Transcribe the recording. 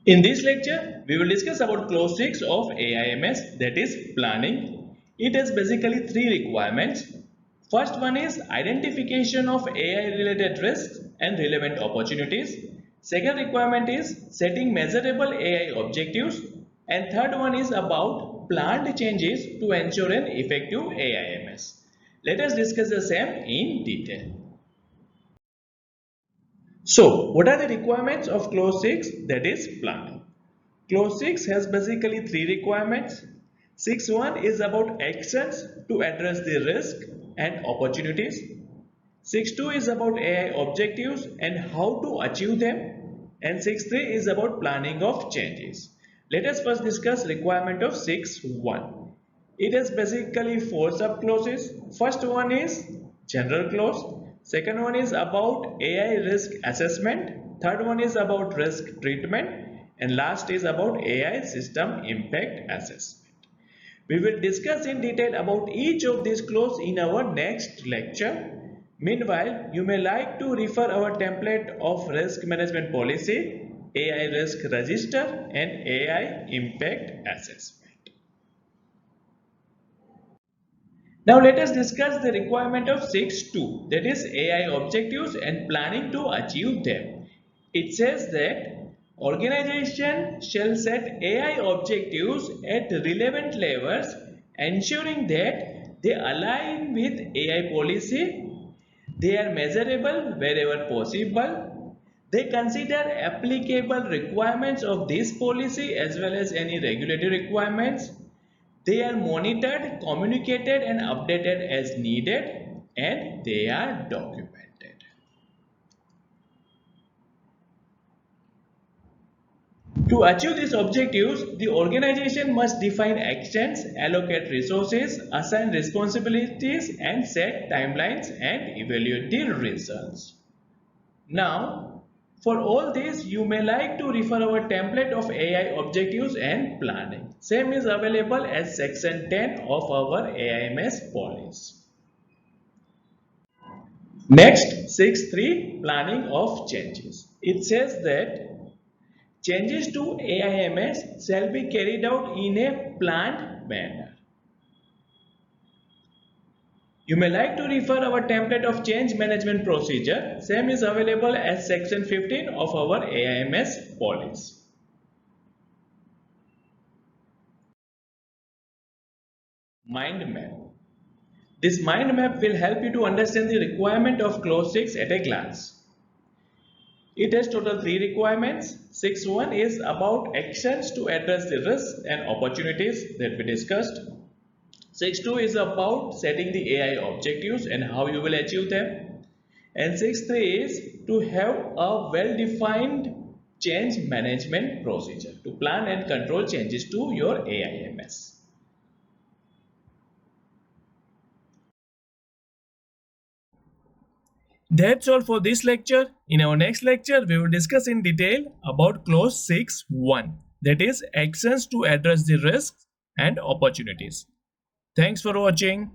In this lecture, we will discuss about clause 6 of AIMS, that is planning. It has basically three requirements. First one is identification of AI related risks and relevant opportunities. Second requirement is setting measurable AI objectives. And third one is about planned changes to ensure an effective AIMS. Let us discuss the same in detail. So, what are the requirements of clause 6, that is planning? Clause 6 has basically three requirements. 6.1 is about actions to address the risk and opportunities. 6.2 is about AI objectives and how to achieve them. And 6.3 is about planning of changes. Let us first discuss requirement of 6.1. It has basically four subclauses. First one is general clause. Second one is about AI risk assessment. Third one is about risk treatment. And last is about AI system impact assessment. We will discuss in detail about each of these clauses in our next lecture. Meanwhile, you may like to refer our template of risk management policy, AI risk register and AI impact assessment. Now let us discuss the requirement of 6.2, that is AI objectives and planning to achieve them. It says that organization shall set AI objectives at relevant levels, ensuring that they align with AI policy, they are measurable wherever possible, they consider applicable requirements of this policy as well as any regulatory requirements, they are monitored, communicated and updated as needed, and they are documented. To achieve these objectives, the organization must define actions, allocate resources, assign responsibilities and set timelines and evaluate the results. Now, for all this, you may like to refer our template of AI objectives and planning. Same is available as section 10 of our AIMS policy. Next, 6.3 planning of changes. It says that changes to AIMS shall be carried out in a planned manner. You may like to refer our template of change management procedure. Same is available as section 15 of our AIMS policy. Mind map. This mind map will help you to understand the requirement of clause 6 at a glance. It has total three requirements. 6.1 is about actions to address the risks and opportunities that we discussed. 6.2 is about setting the AI objectives and how you will achieve them. And 6.3 is to have a well-defined change management procedure to plan and control changes to your AIMS. That's all for this lecture. In our next lecture, we will discuss in detail about clause 6.1, that is actions to address the risks and opportunities. Thanks for watching.